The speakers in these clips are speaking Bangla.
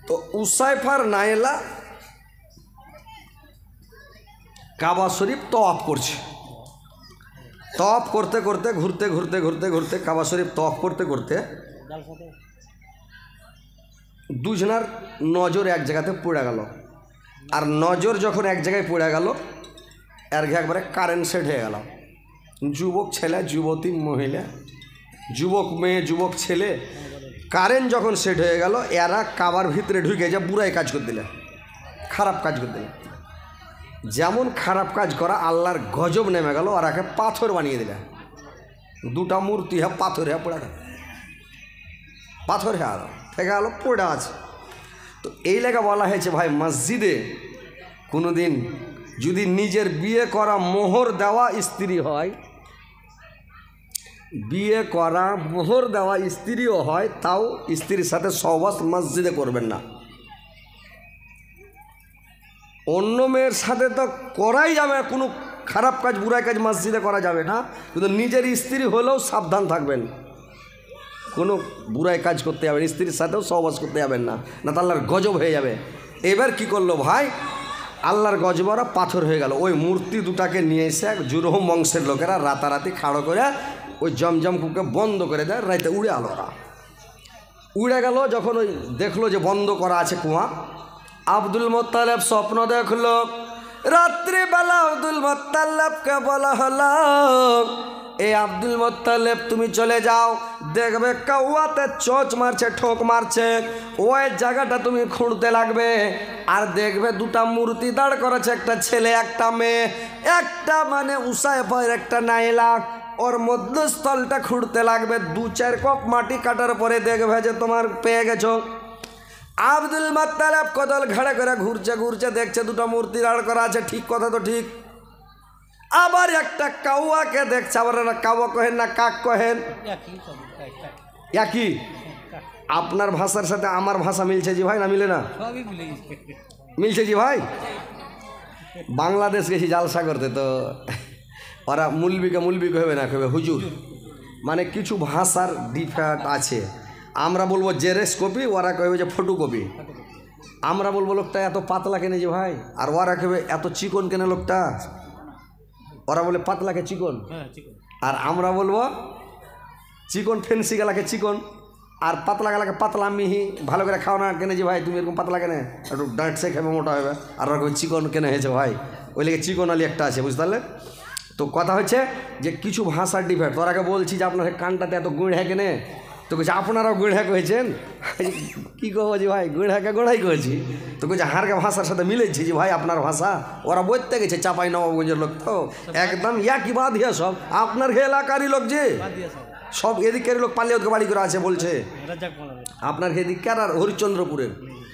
তো উসাইফার নাইলা কাবা শরীফ তওয়াফ করছে। তওয়াফ করতে করতে ঘুরতে ঘুরতে ঘুরতে ঘুরতে কাবা শরীফ তওয়াফ করতে করতে দুজনার নজর এক জায়গাতে পড়ে গেল। আর নজর যখন এক জায়গায় পড়ে গেল এর একবারে কারেন্ট সেট হয়ে গেল। যুবক ছেলে, যুবতী মহিলা, যুবক মেয়ে, যুবক ছেলে, কারেন্ট যখন সেট হয়ে গেল এরা কাবার ভিতরে ঢুকে যা বুড়াই কাজ করে দিলে, খারাপ কাজ করে দিলে। যেমন খারাপ কাজ করা আল্লাহর গজব নেমে গেল, আর একে পাথর বানিয়ে দিলে। দুটা মূর্তি হ্যাঁ পাথর হ্যাঁ পড়ে গেল, পাথর হ্যাঁ আলো থেকে আলো পড়ে আছে। তো এই লেখা বলা হয়েছে ভাই মসজিদে কোনো দিন যদি নিজের বিয়ে করা মোহর দেওয়া স্ত্রী হয়, বিয়ে করা মোহর দেওয়া স্ত্রীও হয়, তাও স্ত্রীর সাথে সহবাস মসজিদে করবেন না। অন্য মেয়ের সাথে তো করাই যাবে, কোনো খারাপ কাজ বুড়াই কাজ মসজিদে করা যাবে না, কিন্তু নিজের স্ত্রী হলেও সাবধান থাকবেন, কোনো বুড়াই কাজ করতে যাবেন, স্ত্রীর সাথেও সহবাস করতে যাবেন না, না তো আল্লাহর গজব হয়ে যাবে। এবার কি করলো ভাই, আল্লাহর গজবরা পাথর হয়ে গেল। ওই মূর্তি দুটাকে নিয়ে এসে জুরহম বংশের লোকেরা রাতারাতি খাড়ো করে ওই জমজম কূপকে বন্ধ করে দেয়, রাইতে উড়ে আলো। ওরা উড়ে গেল। যখন ওই দেখলো যে বন্ধ করা আছে কুয়া, আব্দুল মোত্তালেব স্বপ্ন দেখলো। রাত্রিবেলা আব্দুল মোত্তালেবকে বলা হলো, এই আব্দুল মোত্তালেব তুমি চলে যাও, দেখবে কাউয়াতে চোঁচ মারছে, ঠোক মারছে, ওই জায়গাটা তুমি খুঁড়তে লাগবে। আর দেখবে দুটা মূর্তি দাঁড় করেছে, একটা ছেলে একটা মেয়ে, একটা মানে উসাইফার একটা নাইলা, ওর মধ্যস্থলটা খুঁড়তে লাগবে। 2-4 কপ মাটি কাটার পরে দেখবে যে তোমার পেয়ে গেছো। আব্দুল মোত্তালেব কদল ঘাড়ে করে ঘুরছে ঘুরছে, দেখছে দুটো মূর্তি দাঁড় করা আছে, ঠিক কথা তো ঠিক। আবার একটা কাউয়াকে দেখছে, আবার কাউয়া কহেন না কাক কহেন, একই। আপনার ভাষার সাথে আমার ভাষা মিলছে জি ভাই, না মিলে না? মিলছে জি ভাই। বাংলাদেশ গেছি জালসা করতে, তো ওরা মুলবিকে মুলবি কহবে না, কহবে হুজুর। মানে কিছু ভাষার ডিফারেন্ট আছে। আমরা বলবো জেরেক্স কপি, ওরা কহবে যে ফটোকপি। আমরা বলবো লোকটা এত পাতলা কেনে যে ভাই, আর ওরা কহবে এত চিকন কেনে লোকটা। ওরা বলে পাতলাকে চিকন, আর আমরা বলবো চিকন ফেন্সি গেলাকে চিকন, আর পাতলা গেলাকে পাতলা মিহি। ভালো করে খাও না কেনে যে ভাই, তুমি এরকম পাতলা কেনে, একটু ডাঁটছে খেবে মোটা হবে। আর ওরা কবে চিকন কেনে হয়েছে ভাই, ওই লেগে চিকন আলি একটা আছে, বুঝতে পারলে? তো কথা হচ্ছে যে কিছু ভাষার ডিফারেন্ট। তোরাকে বলছি যে আপনার কানটাতে এত গুঁড়া কেনে, তো কিছু আপনারাও গুঁড়া কয়েছেন। কী কহবো যে ভাই গুঁড়াকে গোড়াই করেছি, তো কিছু হারকে ভাষার সাথে মিলেছি যে ভাই আপনার ভাষা। ওরা বলতে গেছে চাপাই নবাবগঞ্জের লোক, তো একদম একই বাঁধিয়া সব আপনার এলাকারই লোক, যে সব এদিকের লোক পালিয়ে বাড়ি করে আছে বলছে আপনার এদিককার, আর হরিশ্চন্দ্রপুরের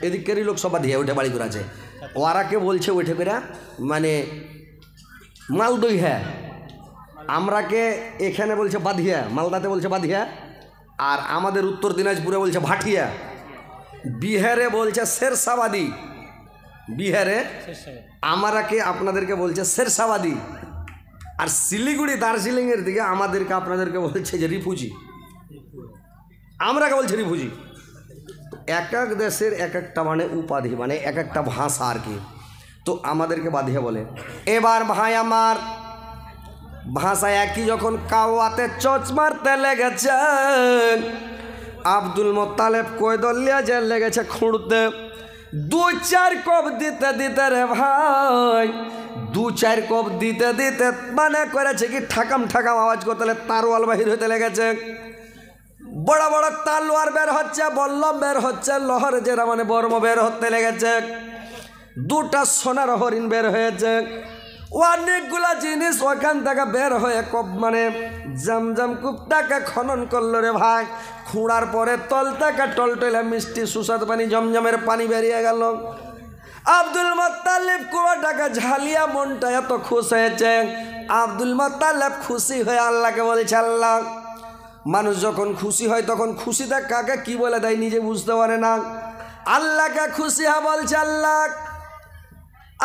এদিকেরই লোক সব বাঁধিয়া ওইটা বাড়ি করে আছে। ওরাকে বলছে ওইটা করে মানে মালদই, হ্যাঁ আমরাকে এখানে বলছে বাঁধিয়া, মালদাতে বলছে বাঁধিয়া, আর আমাদের উত্তর দিনাজপুরে বলছে ভাটিয়া, বিহারে বলছে শেরশাবাদী, বিহারে আমারাকে আপনাদেরকে বলছে শেরশাবাদী, আর শিলিগুড়ি দার্জিলিংয়ের দিকে আমাদেরকে আপনাদেরকে বলছে যে রিফুজি, আমরাকে বলছে রিফুজি। এক এক দেশের এক একটা মানে উপাধি, মানে এক একটা ভাষা আর কি। তো আমাদেরকে বাঁধিয়া বলে। এবার ভাই আমার ভাষা একই, যখন কাওয়াতে চোঁচ মারতে লেগেছেন, আব্দুল মোত্তালেব কয়দলিয়া যে লেগেছে খুঁড়তে। 2-4 কোপ দিতে দিতে রে ভাই, 2-4 কোপ দিতে দিতে মানে করেছে কি ঠাকাম ঠাকাম আওয়াজ করতে, তারওয়াল বাহির হতে লেগেছে। বড় বড় তালোয়ার বের হচ্ছে, বল্লম বের হচ্ছে, লহর যেরা মানে বর্ম বের হতে লেগেছে, 2টা সোনার হরিণ বের হয়েছে, অনেকগুলা জিনিস ওখান থেকে বের হয়ে মানে জমজম কূপটাকে খনন করলো রে ভাই। খুঁড়ার পরে তল থেকে টলটলে মিষ্টি সুস্বাদ পানি, জমজমের পানি বেরিয়ে গেল। আব্দুল মোত্তালেব কুয়াটাকে ঝালিয়া মনটা এত খুশ হয়েছে। আব্দুল মোত্তালেব খুশি হয়ে আল্লাহকে বলছে, আল্লাহ, মানুষ যখন খুশি হয় তখন খুশিতে কাকে কি বলে দেয় নিজে বুঝতে পারে না। আল্লাহকে খুশি হয়ে বলছে, আল্লাহ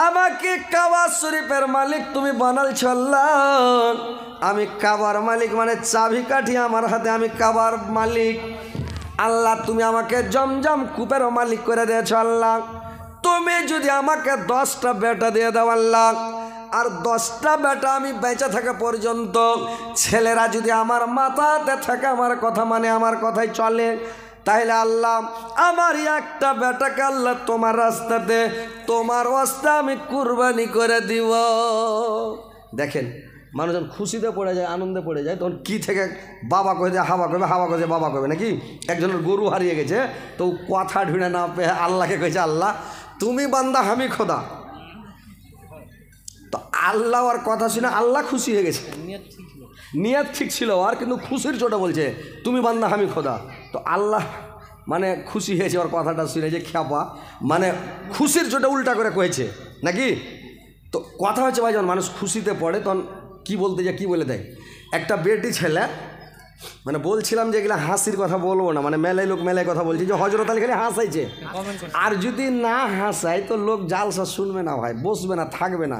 আমাকে কাবা শরীফের মালিক তুমি বানালছ, আল্লাহ আমি কাবার মালিক, মানে চাবি কাঠি আমার হাতে, আমি কাবার মালিক। আল্লাহ তুমি আমাকে জমজম কূপের মালিক করে দিয়েছ আল্লাহ, তুমি যদি আমাকে 10টা বেটা দিয়ে দাও আল্লাহ, আর 10টা বেটা আমি বেঁচে থাকা পর্যন্ত ছেলেরা যদি আমার মাথাতে থাকে, আমার কথা মানে আমার কথাই চলে, তাহলে আল্লাহ আমার একটা বেটাকে আল্লাহ তোমার রাস্তাতে, তোমার রাস্তা আমি কুরবানি করে দিব। দেখেন মানুষজন খুশিতে পড়ে যায়, আনন্দে পড়ে যায়, তখন কি থেকে বাবা কয়ে যায় হাওয়া করবে, হাওয়া কয়ে বাবা করবে নাকি। একজনের গরু হারিয়ে গেছে, তো কথা ঢুঁড়ে না পেয়ে আল্লাহকে কয়েছে আল্লাহ তুমি বান্দা আমি খোদা। তো আল্লাহ আর কথা শুনে আল্লাহ খুশি হয়ে গেছে, নিয়ত ঠিক ছিল আর, কিন্তু খুশির চোটে বলছে তুমি বান্দা আমি খোদা। তো আল্লাহ মানে খুশি হয়েছে ওর কথাটা শুনে, যে খ্যাপা মানে খুশির চোটে উল্টা করে কয়েছে নাকি। তো কথা হচ্ছে ভাই, যখন মানুষ খুশিতে পড়ে তখন কি বলতে যায়, কি বলে দেয়। একটা বেটি ছেলে, মানে বলছিলাম যে এগুলো হাসির কথা বলবো না, মানে মেলায় লোক মেলায় কথা বলছে যে হজরত আলী খালি হাসাইছে, আর যদি না হাসায় তো লোক জালসা শুনবে না ভাই, বসবে না, থাকবে না।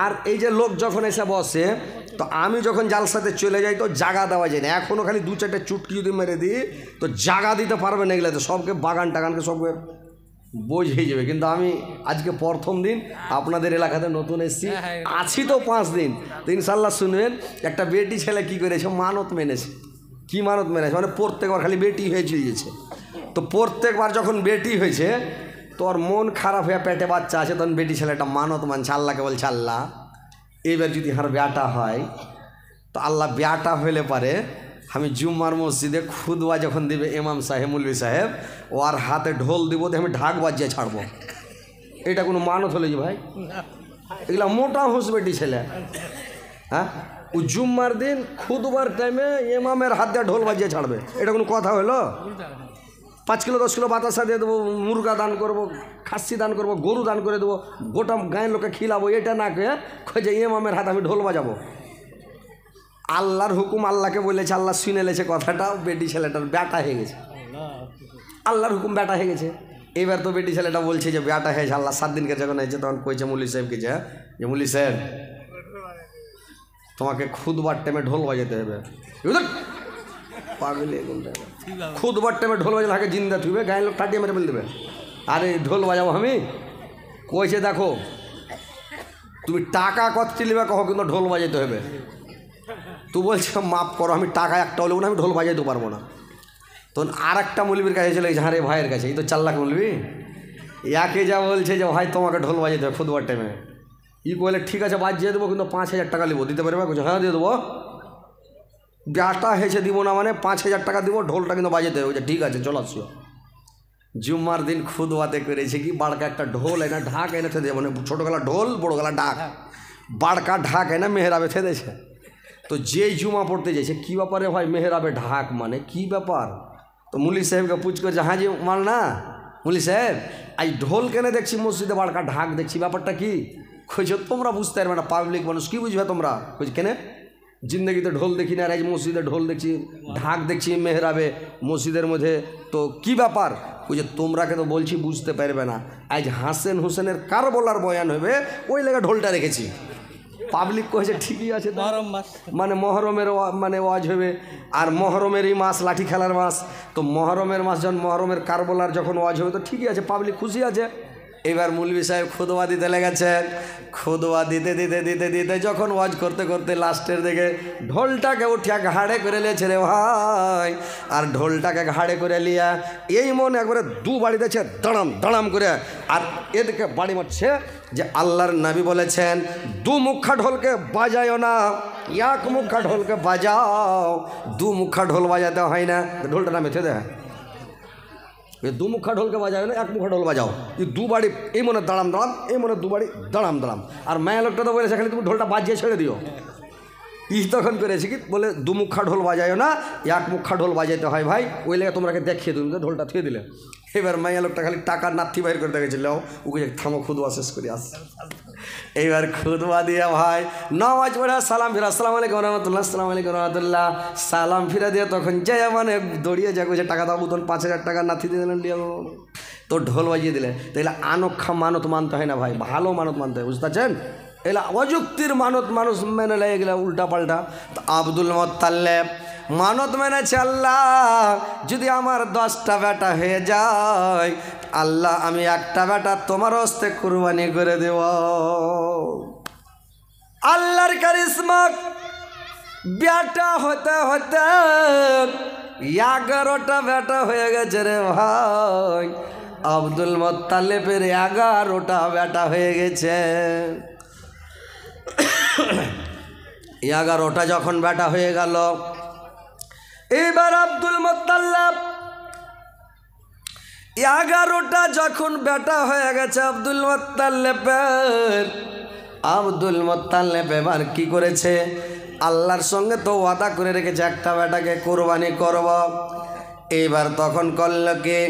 আর এই যে লোক যখন এসে বসে, তো আমি যখন জালসাতে চলে যাই তো জাগা দেওয়া যায় না, এখনও খালি 2-4টে চুটকি যদি মেরে দিই তো জাগা দিতে পারবে না এগুলাতে, সবকে বাগান টাগানকে সবকে বোঝ হয়ে যাবে। কিন্তু আমি আজকে প্রথম দিন আপনাদের এলাকাতে নতুন এসেছি, আছি তো 5 দিন, তো ইনশাল্লাহ শুনবেন একটা বেটি ছেলে কি করেছে, মানত মেনেছে। কি মানত মেনেছে মানে প্রত্যেকবার খালি বেটি হয়ে চলিয়েছে। তো প্রত্যেকবার যখন বেটি হয়েছে তোর মন খারাপ হয়ে পেটে বাচ্চা আছে, তখন বেটি ছেলেটা মানত মানছে, আল্লাহকে বলছে আল্লাহ এইবার যদি আমার ব্যাটা হয়, তো আল্লাহ ব্যাটা হলে পারে আমি জুম্মার মসজিদে খুদবা যখন দিবে ইমাম সাহেব মৌলভী সাহেব, ও আর হাতে ঢোল দিব, আমি ঢাক বাজিয়ে ছাড়বো। এটা কোনো মানত হলে যে ভাই, এগুলা মোটা হুঁস বেটি ছেলে। হ্যাঁ, ও জুম্মার দিন খুদবার টাইমে ইমামের হাত দিয়ে ঢোল বাজিয়ে ছাড়বে, এটা কোনো কথা হলো? 5 কিলো 10 কিলো বাতাসা দিয়ে দেবো, মুরগা দান করবো, খাসি দান করবো, গরু দান করে দেবো, গোটা গায়ের লোকে খিলাবো, এটা না কে যে ইমামের হাত আমি ঢোল বাজাবো। আল্লাহর হুকুম আল্লাহকে বলেছে, আল্লাহ শুনে লেছে কথাটা, বেটি ছেলেটার ব্যাটা হয়ে গেছে, আল্লাহর হুকুম ব্যাটা হয়ে গেছে। এবার তো বেটি ছেলেটা বলছে যে ব্যাটা হয়েছে, আল্লাহ 7 দিনকে যখন হয়েছে তখন কইছে মৌলভী সাহেবকে যে মৌলভী সাহেব তোমাকে খুদবার টাইমে ঢোল বাজাতে হবে। পাগলে খুদবার টাইমে ঢোল বাজালে হাকে জিন্দা থুবে, গায়ের লোক টাটিয়ে মেরে ফেলে দেবে। আরে ঢোল বাজাবো আমি, কইছে দেখো তুমি টাকা কত নেবে কহ, কিন্তু ঢোল বাজাতে হবে। তুই বলছে মাফ করো, আমি টাকা একটা হলেও না আমি ঢোল বাজাইতে পারবো না। তখন আর একটা মৌলবীর কাছে চলে গেছে, হারে ভাইয়ের কাছে, এই তো 4 লাখ মৌলবী, ইয়াকে যা বলছে যে ভাই তোমাকে ঢোল বাজাতে হবে খুদবার টাইমে। ই বলে ঠিক আছে বাজিয়ে দেবো, কিন্তু 5,000 টাকা নেবো, দিতে পারবে? বলছে হ্যাঁ দিয়ে দেবো। ব্যাটা হেসে দিব না মানে 5,000 টাকা দিব, ঢোলটা কিন্তু বাজাতে হবে। ঠিক আছে চলো আসিও। জুম্মার দিন খুদবাতে করেছে কি, বাড়কা একটা ঢোল এনে ঢাক এনে থেদে, মানে ছোটো গলা ঢোল বড়ো গলা ঢাক, বাড়কা ঢাক এনে মেহরাবে থেদেছে। তো যেই জুমা পড়তে যাইছে, কী ব্যাপারে ভাই মেহরাবে ঢাক মানে কি ব্যাপার? তো মৌলভী সাহেবকে পুছ করছে, হ্যাঁ জি মাল না মৌলভী সাহেব আজ ঢোল কেনে দেখছি মসজিদে, বাড়কা ঢাক দেখছি, ব্যাপারটা কি? কইছে তোমরা বুঝতে পারবে না, পাবলিক মানুষ কি বুঝবে তোমরা? কইছে কেনে জিন্দগিতে ঢোল দেখি না, আর আজ মসজিদে ঢোল দেখছি, ঢাক দেখছি মেহরাবে মসজিদের মধ্যে, তো কি ব্যাপার? কইছে তোমরাকে তো বলছি বুঝতে পারবে না, আজ হাসেন হোসেনের কারবলার বয়ান হবে, ওই লেগে ঢোলটা রেখেছি। পাবলিক কয়েছে ঠিকই আছে, মানে মহরমের মানে ওয়াজ হবে, আর মহরমেরই মাস, লাঠি খেলার মাস, তো মহরমের মাস যখন মহরমের কারবলার যখন ওয়াজ হবে তো ঠিকই আছে, পাবলিক খুশি আছে। এবার মৌলভী সাহেব খুদবা দিতে লেগেছেন, খুদবা দিতে দিতে দিতে দিতে যখন ওয়াজ করতে করতে লাস্টের দিকে ঢোলটাকে উঠিয়া ঘাড়ে করে লিয়েছে রে ভাই, আর ঢোলটাকে ঘাড়ে করে লিয়া এই মনে একবারে 2 বাড়ি দিয়েছে দাঁড়াম দাঁড়াম করে, আর এদিকে বাড়ি মারছে যে আল্লাহর নবী বলেছেন 2 মুখা ঢোলকে বাজায়ও না, 1 মুখা ঢোলকে বাজাও। 2 মুখা ঢোল বাজাতে হয় না, ঢোলটা নামে থেদে, 2 মুখা ঢোলকে বাজাও না, 1 মুখা ঢোল বাজাও। এই 2 বাড়ি এই মনে দাঁড়াম দাঁড়াম, এই মনে 2 বাড়ি দাঁড়াম দাঁড়াম। আর মায়া লোকটা তো বলেছে খালি তুমি ঢোলটা বাজিয়ে ছেড়ে দিও। ই তখন করেছি কি বলে 2 মুখা ঢোল বাজায়ও না, 1 মুখা ঢোল বাজাইতে হয় ভাই, ওই লেগে তোমরাকে দেখিয়ে তুমি ঢোলটা থুয়ে দিলে। এবার মায়া লোকটা খালি টাকার নাথি বাইর করে দেখেছিল, ওকে থামো খুদবা শেষ করে আস। এইবার খুদবা দিয়ে ভাই নামাজ পড়ে সালাম ফিরা, আসসালামু আলাইকুম রহমতুল্লাহ, আসসালামু আলাইকুম রহমতুল্লাহ, সালাম ফিরা দিয়ে তখন যাই মানে দৌড়িয়ে যাক, যে টাকা দাও, তখন 5,000 টাকা নাথি দিয়ে দিলেন, তো ঢোল বাজিয়ে দিলে। তাইলে আনক্ষা মানত মানতে হয় না ভাই, ভালো মানত মানতে হয়, বুঝতে পারছেন? এগুলা অযুক্তির মানত মানুষ মেনে লেগে গেলে উল্টা পাল্টা। তো আব্দুল মুত্তালিব মানত মেনেছে আল্লাহ যদি আমার 10টা বেটা হয়ে যায় আল্লাহ আমি একটা বেটা তোমার হস্তে কুরবানি করে দেব। আল্লাহর কারিশমা বেটা হতে হতে 11টা বেটা হয়ে গেছে রে ভাই। আব্দুল মুত্তালিবের 11টা বেটা হয়ে গেছে। 11টা যখন বেটা হয়ে গেল এবার আব্দুল মুত্তালিব 11টা যখন বেটা হয়ে গেছে আব্দুল মুত্তালিব এবার কি করেছে আল্লাহর সঙ্গে তো ওয়াদা করে রেখেছে একটা বেটাকে কোরবানি করব। এবার তখন করল কি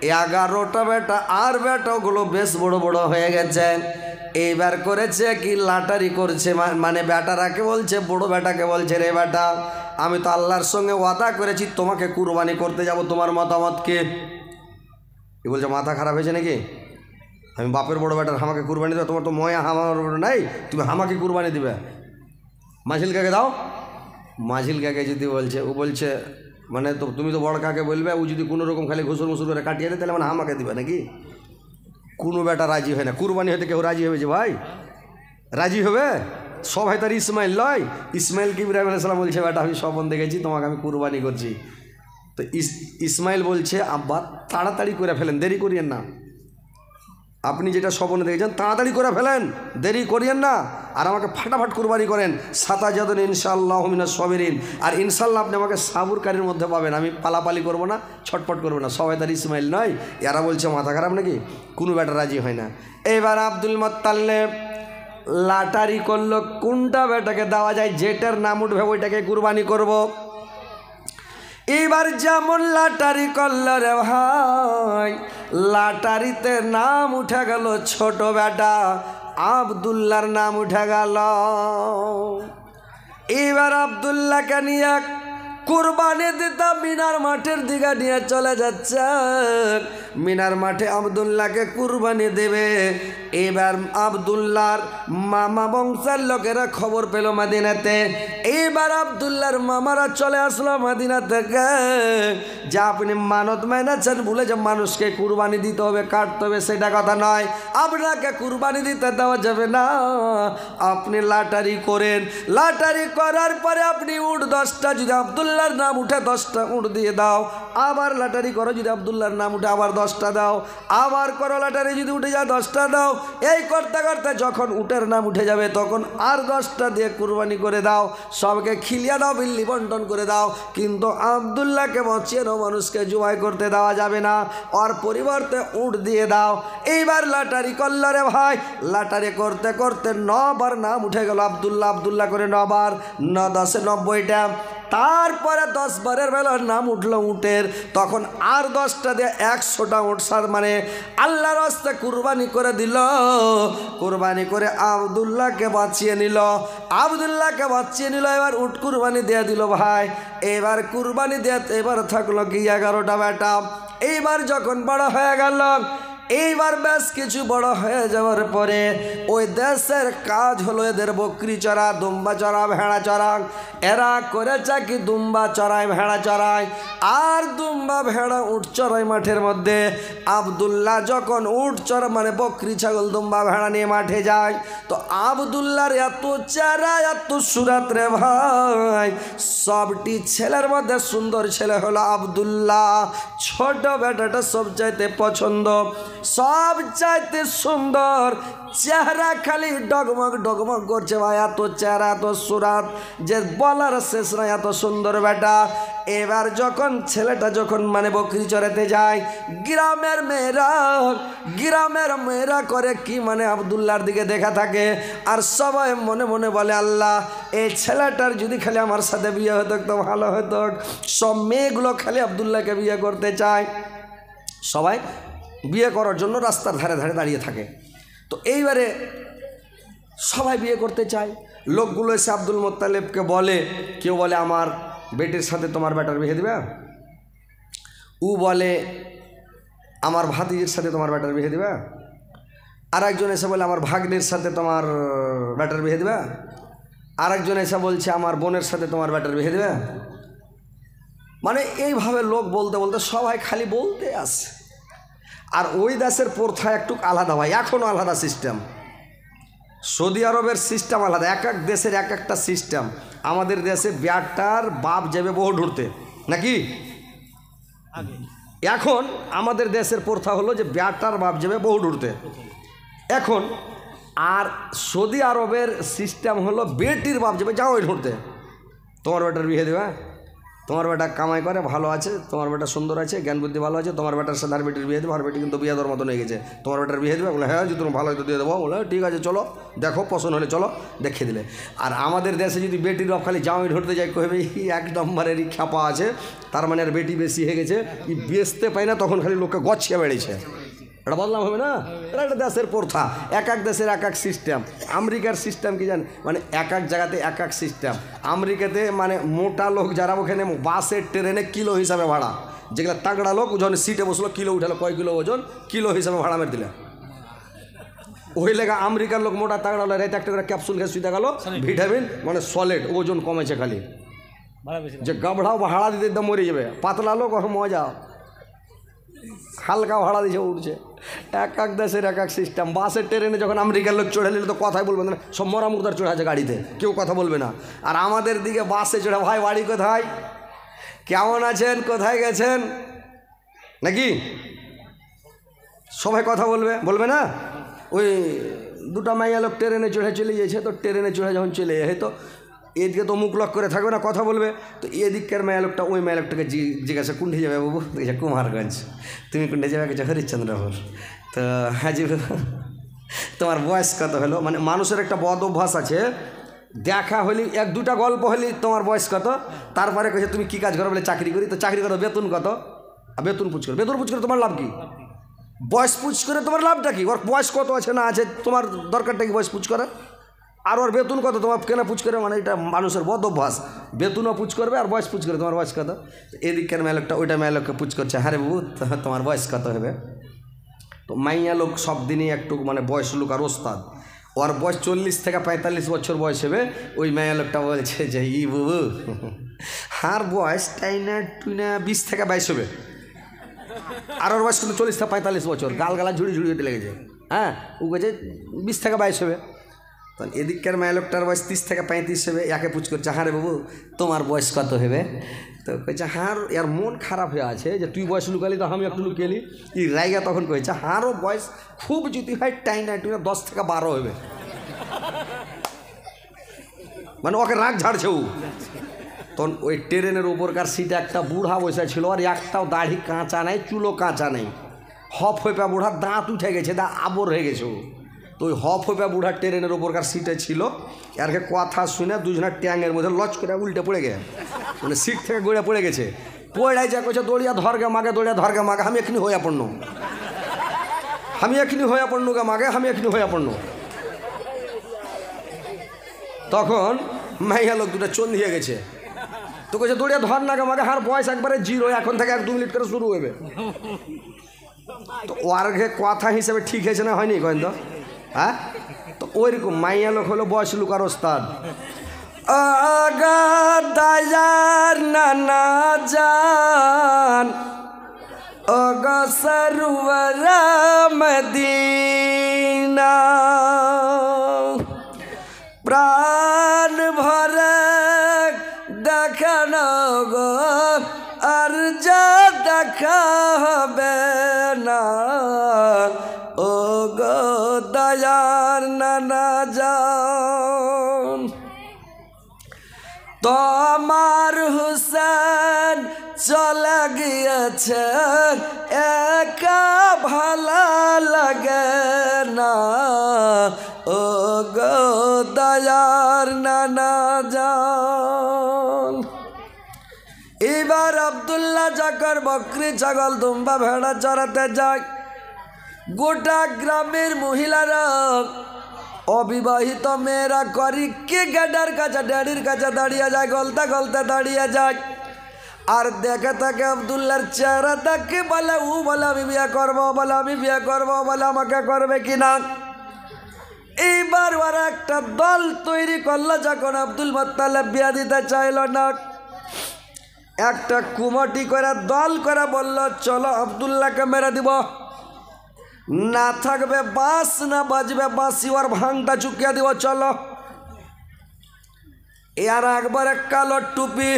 11টা বেটা আর বেটাগুলো বেশ বড় বড় হয়ে গেছে। এইবার করেছে কি লাটারি করছে, মানে বেটারাকে বলছে, বড় বেটাকে বলছে রে বেটা আমি তো আল্লাহর সঙ্গে ওয়াদা করেছি তোমাকে কুরবানি করতে যাব, তোমার মতামত কি? এ বলছে মাথা খারাপ হয়েছে নাকি? আমি বাপের বড় বেটার আমাকে কুরবানি দেবো? তোমার তো ময়া আমার নাই, তুমি আমাকে কুরবানি দিবে? মাঝিল কাকে দাও। মাঝিল কাকে যদি বলছে, ও বলছে মানে তো তুমি তো বড় কাকে বলবে, ও যদি কোনো রকম খালি ঘুষুর মুসুর করে কাটিয়ে দেয় তাহলে মানে আমাকে দিবে নাকি? কোনো বেটা রাজি হয় না, কুরবানি হতে কেউ রাজি হবে যে ভাই? রাজি হবে? সবাই তার ইসমাইল লয়। ইসমাইল কি ইব্রাহিম আলাইহিস সালাম বলছে বেটা আমি স্বপ্ন দেখেছি তোমাকে আমি কুরবানি করছি। তো ইসমাইল বলছে আব্বা তাড়াতাড়ি করে ফেলেন, দেরি করিয়েন না। আপনি যেটা স্বপ্নে দেখেছেন তাড়াতাড়ি করে ফেলেন, দেরি করিয়েন না, আর আমাকে ফাটাফাট কুরবানি করেন। সাতাজাদুন ইনশাআল্লাহু মিনাস সাবিরিন, আর ইনশাআল্লাহ আপনি আমাকে সাবুরকারীর মধ্যে পাবেন। আমি পালাপালি করব না, ছটফট করব না। সবাই তার ইসমাইল নয়। এরা বলছে মাথা খারাপ নাকি? কোনো বেটা রাজি হয় না। এবার আব্দুল মুত্তালিব লাটারি করলো কোনটা বেটাকে দেওয়া যায়, যেটার নাম উঠবে ওইটাকে কুরবানি করব। এবার যেমন লাটারি করল রে ভাই, লাটারিতে নাম উঠে গেল ছোট বেটা আব্দুল্লাহর নাম উঠে গেল। এবার আব্দুল্লাহকে নিয়ে কুরবানি দিতে মিনার মাঠের দিকে নিয়ে চলে যাচ্ছে। মিনার মাঠে আব্দুল্লাহকে কুরবানি দেবে। এবার আব্দুল্লাহর মামা বংশের লোকেরা খবর পেল মদিনাতে। এবার আব্দুল্লাহর মামারা চলে আসলো মদিনা থেকে, যে আপনি মানত মেনেছেন বলে যে মানুষকে কুরবানি দিতে হবে, কাটতে হবে, সেটা কথা নয়, আপনাকে কুরবানি দিতে দেওয়া যাবে না। আপনি লাটারি করেন, লাটারি করার পরে আপনি উট 10টা যদি আব্দুল্লাহর নাম উঠে 10টা উট দিয়ে দাও। আবার লাটারি করো, যদি আব্দুল্লাহর নাম উঠে আবার 10টা দাও। আবার করো লাটারি, যদি উঠে যায় 10টা দাও। এই করতে করতে যখন উটের নাম উঠে যাবে তখন আর 10টা দিয়ে কুরবানি করে দাও। সবকে খিলিয়ে দাও, বিল্লি বন্টন করে দাও। কিন্তু আব্দুল্লাহকে বাঁচিয়ে নাও, মানুষকে জবাই করতে দেওয়া যাবে না। ওর পরিবর্তে উট দিয়ে দাও। এইবার লাটারি করল রে ভাই। লাটারি করতে করতে 9 বার নাম উঠে গেল আব্দুল্লাহ আব্দুল্লাহ করে। 9 বার, 9 10 90টা। তারপরে 10 বারের বেলার নাম উঠলো উটের, তখন আর 10টা দিয়ে 100টা উট মানে আল্লাহর রাস্তায় কুরবানি করে দিল। কুরবানি করে আব্দুল্লাহকে বাঁচিয়ে নিল, আব্দুল্লাহকে বাঁচিয়ে নিল। এবার উট কুরবানি দিয়ে দিল ভাই। এবার কুরবানি দিয়ে এবার থাকলো কি 11টা বেটা। এইবার যখন বড় হয়ে গেল, এইবার বেশ কিছু বড় হয়ে যাওয়ার পরে ওই দেশের কাজ হলো এদের বকরি চড়া, দুম্বা চড়া, ভেড়া চড়া। এরা করেছে কি দুম্বা চড়ায়, ভেড়া চড়ায়, আর দুম্বা ভেড়া উট চড়াই মাঠের মধ্যে। আব্দুল্লাহ যখন উট চড়া মানে বকরি ছাগল দুম্বা ভেড়া নিয়ে মাঠে যায়, তো আব্দুল্লাহর এত চেহারা এত সুরাত রে ভাই। সবটি ছেলের মধ্যে সুন্দর ছেলে হলো আব্দুল্লাহ। ছোট বেটাটা সবচাইতে পছন্দ, সব চাইতে সুন্দর চেহারা, খালি ডগমগ ডগমগ করছে ভাই। এত চেহারা এত সুরাত যে বলার শেষ নয়, এত সুন্দর বেটা। এবার যখন ছেলেটা যখন মানে বকরি চড়াতে যায়, গ্রামের মেয়েরা করে কি মানে আব্দুল্লাহর দিকে দেখা থাকে, আর সবাই মনে মনে বলে আল্লাহ এই ছেলেটার যদি খালি আমার সাথে বিয়ে হতো তো ভালো হতো। সব মেয়েগুলো খালি আব্দুল্লাহকে বিয়ে করতে চায়। সবাই বিয়ে করার জন্য রাস্তার ধারে ধারে দাঁড়িয়ে থাকে। তো এইবারে সবাই বিয়ে করতে চায়। লোকগুলো এসে আব্দুল মুত্তালিবকে বলে, কেউ বলে আমার বেটির সাথে তোমার বেটার বিয়ে দিবে, ও বলে আমার ভাতিজির সাথে তোমার বেটার বিয়ে দিবে, আর একজন এসে বলে আমার ভাগ্নির সাথে তোমার বেটার বিয়ে দিবে, আর একজন এসে বলছে আমার বোনের সাথে তোমার বেটার বিয়ে দিবে। মানে এইভাবে লোক বলতে বলতে সবাই খালি বলতে আসে। আর ওই দেশের প্রথা একটু আলাদা ভাই, এখনও আলাদা সিস্টেম। সৌদি আরবের সিস্টেম আলাদা, এক এক দেশের এক একটা সিস্টেম। আমাদের দেশে ব্যাটার বাপ যাবে বহু ঢুরতে নাকি, এখন আমাদের দেশের প্রথা হলো যে ব্যাটার বাপ যাবে বহু ঢুরতে এখন। আর সৌদি আরবের সিস্টেম হলো বেটির বাপ যাবে জামাই ঢুরতে। তোমার বেটার বিয়ে দেবে, তোমার বেটা কামাই করে ভালো আছে, তোমার বেটা সুন্দর আছে, জ্ঞান বুদ্ধি ভালো আছে, তোমার বেটার সাথে আর বেটির বিয়ে দেবে। আর বেটি কিন্তু বিয়ে দেওয়ার মতন হয়ে গেছে, তোমার বেটার বিয়ে দেবে। বলে হ্যাঁ, যদি তুমি ভালো হয়তো দিয়ে দেবো। বলে ঠিক আছে চলো দেখো, পছন্দ হলে চলো, দেখিয়ে দিলে। আর আমাদের দেশে যদি বেটির বাপ খালি জামাই ধরতে যায়, কহবে এক নম্বরেরই খ্যাপা আছে, তার মানে আর বেটি বেশি হয়ে গেছে, কি বেচতে পাই না, তখন খালি লোককে গছিয়ে বেড়েছে। এটা বদলাম হবে না, এটা একটা দেশের প্রথা। এক এক দেশের এক এক সিস্টেম। আমেরিকার সিস্টেম কি জান, মানে এক এক জায়গাতে এক এক সিস্টেম। আমেরিকাতে মানে মোটা লোক যারা, ওখানে বাসে ট্রেনে কিলো হিসাবে ভাড়া। যেগুলো তাগড়া লোক যখন সিটে বসলো, কিলো উঠালো, কয় কিলো ওজন, কিলো হিসাবে ভাড়া মেরে দিলে। ওই লেগা আমেরিকার লোক মোটা তাগড়া হলো, রাতে একটা করে ক্যাপসুল খেয়ে শুয়ে গেল, ভিটামিন মানে সলিড, ওজন কমেছে খালি। যে গাবড়াও ভাড়া দিতে একদম মরে যাবে, পাতলা লোক ওর মজা, হালকা ভাড়া দিছে উঠছে। এক এক দেশের এক এক সিস্টেম। বাসের ট্রেনে যখন আমেরিকার লোক চড়ে নিলে তো কথাই বলবে না, সব মরা মুর্দার চড়ে আছে গাড়িতে, কেউ কথা বলবে না। আর আমাদের দিকে বাসে চড়ে, ভাই বাড়ি কোথায়, কেমন আছেন, কোথায় গেছেন, নাকি সবাই কথা বলবে, বলবে না। ওই দুটা মাইয়া লোক ট্রেনে চড়ে চলে যাচ্ছে, তো ট্রেনে চড়ে যখন চলে যায়, তো এদিকে তো মুখ লক করে থাকবে না, কথা বলবে। তো এদিককার মায়া লোকটা ওই মায়া লোকটাকে জিজ্ঞাসা কোনঠে যাবে বাবু, দেখেছে কুমারগঞ্জ। তুমি কোনঠে যাবে, গেছে হরিশ্চন্দ্রপুর। তো হাজি তোমার বয়স কত হলো, মানে মানুষের একটা বদ অভ্যাস আছে, দেখা হলি এক দুটা গল্প হলি তোমার বয়স কত, তারপরে কেছে তুমি কী কাজ করো, বলে চাকরি করি। তো চাকরি করো, বেতন কত, বেতন পুছ করো। বেতন পুছ করে তোমার লাভ কি, বয়স পুছ করে তোমার লাভটা কি, ওর বয়স কত আছে না আছে, তোমার দরকারটা কি বয়স পুছ করে। আর ওর বেতন কত, তোমার কেন পুছ করে, মানে এটা মানুষের বদ অভ্যাস। বেতনও পুছ করবে আর বয়স পুছ করে, তোমার বয়স কত। এদিকের মেয়ে লোকটা ওইটা মেয়ে লোককে পুছ করছে, হ্যাঁ রে বাবু তোমার বয়স কত হবে। তো মাইয়া লোক সব দিনই একটু মানে বয়স লোক আর ওস্তাদ। ওর বয়স 40 থেকে 45 বছর বয়স হবে। ওই মাইয়া লোকটা বলছে যে ই বাবু আর বয়স তাই না, তুই না 20 থেকে 22 হবে। আর ওর বয়স কিন্তু 40 থেকে 45 বছর, গালগালা ঝুড়ি ঝুড়ি হতে লেগেছে। হ্যাঁ, ও গেছে 20 থেকে 22 হবে। তখন এদিককার মায়া লোকটার বয়স 30 থেকে 35 হবে। একে পুছ করছে, হ্যাঁ রে বাবু তোমার বয়স কত হবে। তো কইছে হ্যাঁ, এর মন খারাপ হয়ে আছে যে তুই বয়স লুকালি, তো আমি একটু লুকিয়েলি। এই রাইগা তখন কইছে, হারও বয়স খুব যদি হয় টাইম না, 10 থেকে 12 হবে। মানে ওকে রাগ ঝাড়ছে ও। তখন ওই ট্রেনের উপরকার সিটে একটা বুড়া বসে ছিল, আর একটাও দাড়ি কাঁচা নেই, চুলো কাঁচা নেই, হপ হইপা বুড়ার দাঁত উঠে গেছে, দা আবর হয়ে গেছে ও। তো ওই হপ হইপা বুড়া ট্রেনের উপরকার সিটে ছিল। এরকে কথা শুনে দুজনের ট্যাঙ্গের মধ্যে লচ করে উল্টে পড়ে গে, মানে সিট থেকে গড়ে পড়ে গেছে। পড়াই যা করছে, দৌড়িয়া ধরগে মাগে, দৌড়িয়া ধরগে মাগে, আমি এখনই হইয়া পড়নু, আমি এখনই হইয়া পড়নু গা মাগে, আমি এখনই হইয়া পড়নু। তখন মাইয়া লোক দুটা চল দিয়ে গেছে। তো কইছে দৌড়িয়া ধর না গা মাগে, হার বয়স একবারে 0, এখন থেকে 1-2 মিনিট করে শুরু হবে। তো ওর কথা হিসেবে ঠিক হয়েছে না, হয়নি কেন তো, হ্যাঁ। তো ওইরকম মাইয়া লোক হলো বয়স লোক আর ওস্তাদ। দায়ার নানা জান সরওয়ার মদিনা, প্রাণ ভরে দেখানো গো, আর যা দেখা হবে না, ও গো দয়ার নানা জান। তোমার হুসেন চলে গিয়েছে একা, ভালো লাগে না, ও গো দয়ার নানা জান। এবার আব্দুল্লাহ জাকার বকরি ছাগল দুম্বা ভেড়া চড়াতে যায়। গোটা গ্রামের মহিলারা, অবিবাহিত মেয়েরা করি কে গেডার কাছে, ড্যাডির কাছে দাঁড়িয়ে যায়, গলতে গলতে দাঁড়িয়ে যায়। আর দেখে থাকে আব্দুল্লাহর চেহারা, তাকে বলে ও বলে আমি বিয়ে করবো, বলে আমি বিয়ে করবো, বলে আমাকে করবে কিনা। এইবার ওরা একটা দল তৈরি করলো, যখন আব্দুল মুত্তালিব বিয়ে দিতে চাইল না। একটা কুমটি করে দল করে বলল চলো আব্দুল্লাহকে মেরে দিব, না থাকবে বাঁশ না বাজবে বাঁশি, ওর ভাঙটা চুকিয়ে দিব চলো। এর একবারে কালো টুপি,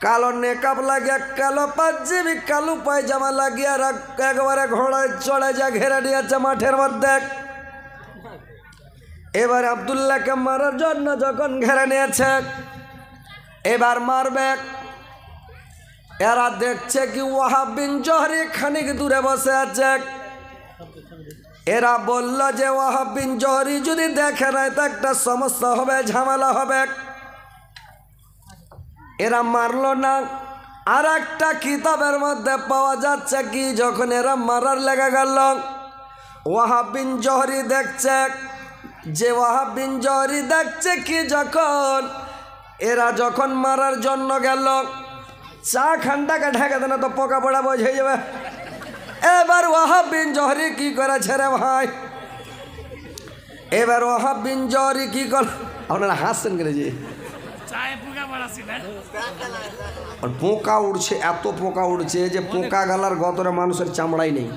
কালো নেকাপ লাগিয়ে, কালো পাঞ্জাবি, কালো পায়জামা লাগিয়ে আর একবারে ঘোড়ায় চড়ে যা ঘেরে নিয়েছে মাঠের মধ্যে। এবার আব্দুল্লাহকে মারার জন্য যখন ঘেরে নিয়েছে, এবার মারবে। এরা দেখছে কি ওয়াহাব বিন জহরি খানিক দূরে বসে আছে। এরা বলল যে ওয়াহাব বিন জহরি যদি দেখে নাই তো একটা সমস্যা হবে, ঝামেলা হবে। এরা মারল না। আর একটা কিতাবের মধ্যে পাওয়া যাচ্ছে কি যখন এরা মারার লেগে গেল, ওয়াহাব বিন জহরি দেখছে যে ওয়াহাব বিন জহরি দেখছে কি যখন এরা যখন মারার জন্য গেল, চা খানটাকে ঢেকে দেন তো পোকা পড়া বোঝ হয়ে যাবে। এবার ওয়াহাব বিন জহরি কি করেছে রে ভাই, এবার ওয়াহাব বিন জহরি কি কর, আপনারা হাসছেন করেছি, পোকা উড়ছে, এত পোকা উড়ছে যে পোকা গালার গতরে মানুষের চামড়াই নেই।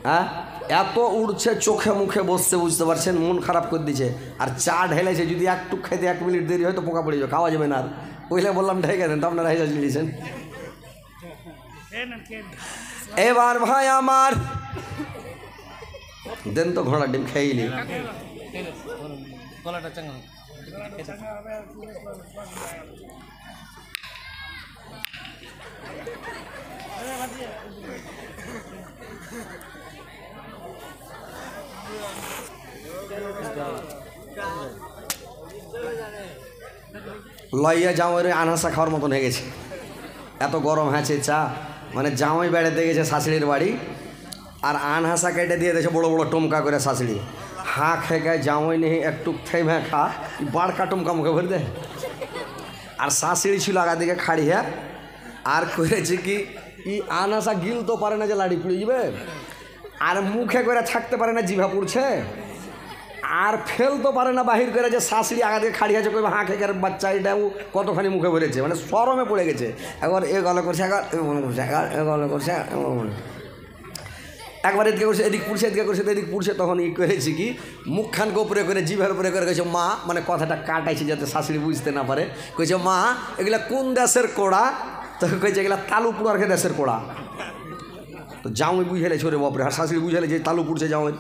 হ্যাঁ, এত উড়ছে, চোখে মুখে বসছে, বুঝতে পারছেন, মন খারাপ করে দিচ্ছে। আর চা ঢেলেছে, যদি একটু খেতে 1 মিনিট দেরি হয়তো পোকা পড়ে যাবে, খাওয়া যাবে না। আর ওইলে বললাম ঢেকে দেন, তো আপনারা হেজা দিয়েছেন। এবার ভাই আমার দেন তো ঘোড়া ডিম খেয়েলি। লইয়া জামাই আনাসা খাওয়ার মতন হয়ে গেছে, এত গরম হয়েছে চা। মানে জামাই বেড়াতে গেছে শাশুড়ির বাড়ি, আর আনহাসা কেটে দিয়ে দিয়েছে বড় বড় টমকা করে শাশুড়ি। হাঁ খেয়ে জামাই নেই একটু থেমে খা, বাড়কা টমকা মুখে ভরে দেয়। আর শাশুড়ি ছিল আগা দিকে খাড়ি, হ্যাঁ, আর করেছে কি ই আনহাসা গিল তো পারে না যে লাড়ি পুড়ে যাবে, আর মুখে করে থাকতে পারে না, জিভা পুড়ছে, আর ফেলতে পারে না বাহির করে, যে শাশুড়ি আগা দিকে খাড়ি আছে, কই হাঁ খেয়ে বাচ্চা এটাও কতখানি মুখে ভরেছে, মানে শরমে পড়ে গেছে। একবার এ গলা করছে, একবার এমন করছে, এ গলা করছে, একবার এদিকে করছে, এদিক পুড়ছে, এদিকে করছে, এদিক পুড়ছে। তখন ই করেছি কি মুখখানকে উপরে করে জিভের উপরে করে গেছে মা, মানে কথাটা কাটাইছে যাতে শাশুড়ি বুঝতে না পারে। কইছে মা এগুলা কোন দেশের কোড়া? তখন কইছে এগুলা তালু পুড়ার দেশের কোড়া। তো জামাই বুঝেলে ছোরে বাপরে, আর শাশুড়ি বুঝেলে যে তালু পুড়ছে জামাই।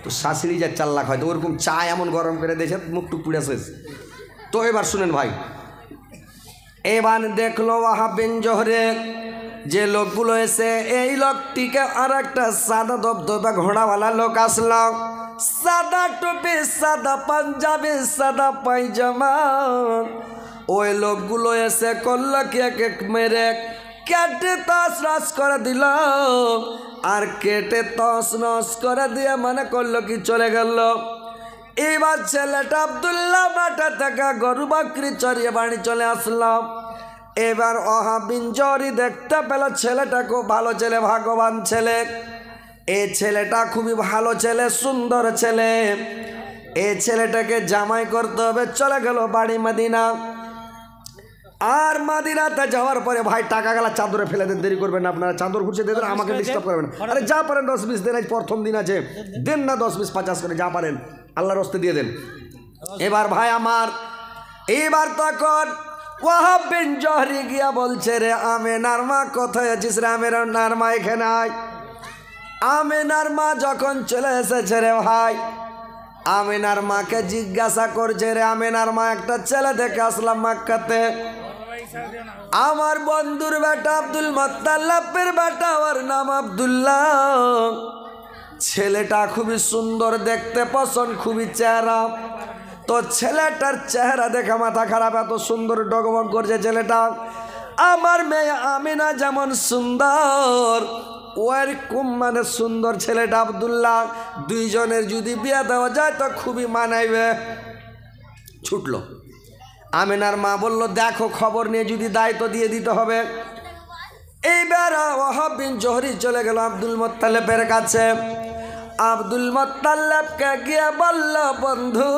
তো শাশুড়ি যা চাল্লাক হয়, তো ওরকম চা এমন গরম করে দিয়েছে মুখটুক পুড়ে শেষ। তো এবার শুনেন ভাই, এবার দেখলো ওয়াহাব বিন জহরে যে লোকগুলো এসে, এই লোকটিকে আর একটা সাদা দবদবা ঘোড়াওয়ালা লোক আসলো, সাদা টুপি, সাদা পাঞ্জাবি, সাদা পায়জামা। ওই লোকগুলো এসে করলো কি এক এক মেরে কেটে তস নস করে দিল, আর কেটে তস নস করে দিয়ে মানে করলো কি চলে গেল। এবার ছেলেটা আব্দুল্লাহ মাঠা থেকে গরু বাকরি চড়িয়ে বাড়ি চলে আসলাম। এবার ওয়াহাব বিন জহরি দেখতে পেল ছেলেটা খুব ভালো ছেলে, ভাগ্যবান ছেলে। এই ছেলেটা খুবই ভালো ছেলে, সুন্দর ছেলে, এই ছেলেটাকে জামাই করতে হবে। চলে গেল বাড়ি মদিনা। আর মদিনাতে যাওয়ার পরে ভাই টাকা গেলা চাদরে ফেলে দেন, দেরি করবেন না আপনারা, চাদর ঘুরছে দেন, আমাকে ডিস্টার্ব করবেন না। আরে যা পারেন 10-20 দেন, আজ প্রথম দিন আছে, দেন না 10-20-50 করে যা পারেন আল্লাহর রাস্তে দিয়ে দেন। এবার ভাই আমার, এবার তখন ওয়াহাব বিন জহরি গিয়া বলছে রে আমেনার মা কোথায় আছিস রে? আমেনার মা এখানে আয়। আমেনার মা যখন চলে এসেছে রে ভাই, আমেনার মাকে জিজ্ঞাসা করছে রে আমেনার মা, একটা ছেলে দেখে আসলাম মক্কাতে, আমার বন্ধুর বেটা আব্দুল মুত্তালিবের বেটা, ওর নাম আব্দুল্লাহ। ছেলেটা খুবই সুন্দর দেখতে, পছন্দ খুবই চেহারা। তো ছেলেটার চেহারা দেখে মাথা খারাপ, এত সুন্দর ডগমগ করছে ছেলেটা। আমার মেয়ে আমিনা যেমন সুন্দর, ওরকম মানে সুন্দর ছেলেটা আব্দুল্লাহ। দুইজনের যদি বিয়ে দেওয়া যায় তো খুবই মানাইবে। ছুটলো। আমিনার মা বলল দেখো খবর নিয়ে যদি দায়িত্ব দিয়ে দিতে হবে। এইবার ওয়াহাব বিন জহরি চলে গেল আব্দুল মুত্তালিবের কাছে। আব্দুল মুত্তালিবকে গিয়ে বলল বন্ধু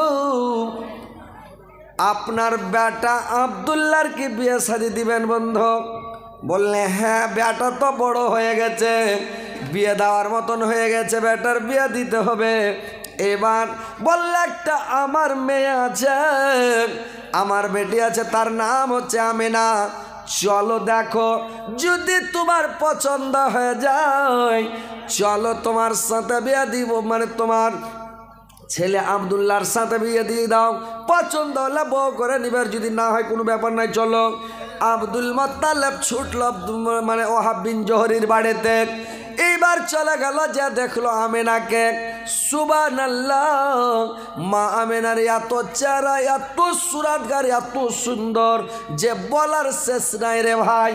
আপনার বেটা আব্দুল্লাহর কি বিয়ে শাদী দিবেন বন্ধু? বললে হ্যাঁ, বেটা তো বড় হয়ে গেছে, বিয়ে দেওয়ার মতন হয়ে গেছে, বেটার বিয়ে দিতে হবে। এবার বললে একটা আমার মেয়ে আছে, আমার বেটি আছে, তার নাম হচ্ছে আমেনা, চলো দেখো, যদি তোমার পছন্দ হয়ে যায় চলো তোমার সাথে বিয়ে দিব, মানে তোমার ছেলে আব্দুল্লাহর সাথে বিয়ে দিয়ে দাও, পছন্দ হলে বউ করে নিবার, যদি না হয় কোনো ব্যাপার নাই, চলো। আব্দুল মুত্তালিব ছুটল মানে ওহাব বিন জোহরির বাড়িতে। এইবার চলে গেল, যে দেখলো আমেনাকে। সুবহানাল্লাহ, মা আমেনার এত চেহারা, এত সুরাতগার, এত সুন্দর যে বলার শেষ নাই রে ভাই।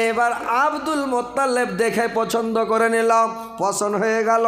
এবার আব্দুল মুত্তালিব দেখে পছন্দ করে নিল, পছন্দ হয়ে গেল।